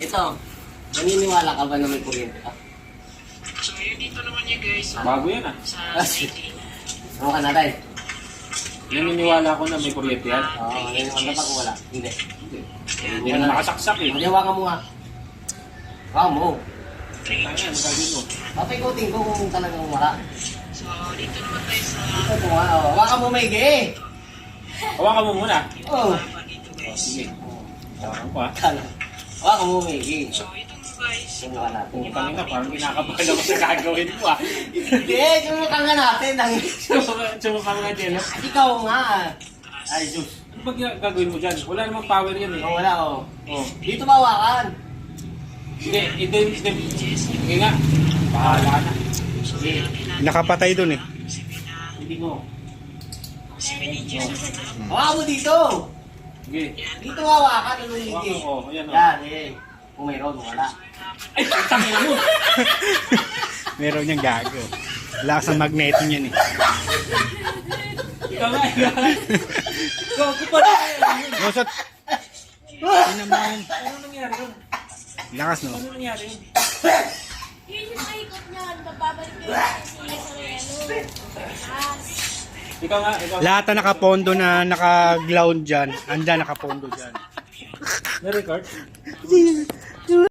Ito, naniniwala ka ba na may kuryente ka? So, yun dito naman yun guys. Bago yan ah. Sa city. Ano ka natin? Naniniwala ko na may kuryente yan. Oo, naniniwala ka kung wala. Hindi. Hindi na nakasaksak eh. Maniwala mo nga. Wow mo. Ayan, magagawin mo. Papikutin ko kung talagang wala. So, dito naman tayo sa Ito mo nga, oh. Hawakan mo may gay. Hawakan mo muna. Oh. pa dito guys. Sige. Hawakan ko ah. Hawakan mo may gay. So, ito mo guys. Subukan natin. Putang ina, parang kinakabahan ako sa gagawin mo ah. Hindi, subukan nga natin. Sumukan nga dyan. Ikaw nga. Ay, Diyos. Ano ba gagawin mo dyan? Wala namang power yan eh. Oh, wala, oh. Oh. Dito mawakan. Sige, sige nga. Bahala ka na. Sige. Nakapatay dun eh. Hindi mo. 7 inches naman na. Hawakan mo dito. Sige. Dito hawakan. Ano yung Hawakan gay? ko. Ayan o. Yan, eh. Kung mayroon, wala. Ay, tangin mo. Meron niyang gago. Lakas ng magneto niyan eh. Ikaw nga, ikaw nga. Go pa na. Rosot! Hindi naman. Ano nangyari yun? Lakas no? Ano nangyari yun? Yun yung nakikot niyan, babalik ko yung sila sa relo. Ikaw nga, ikaw. Lahat na nakapondo na naka-ground dyan, andyan nakapondo dyan. Na-record?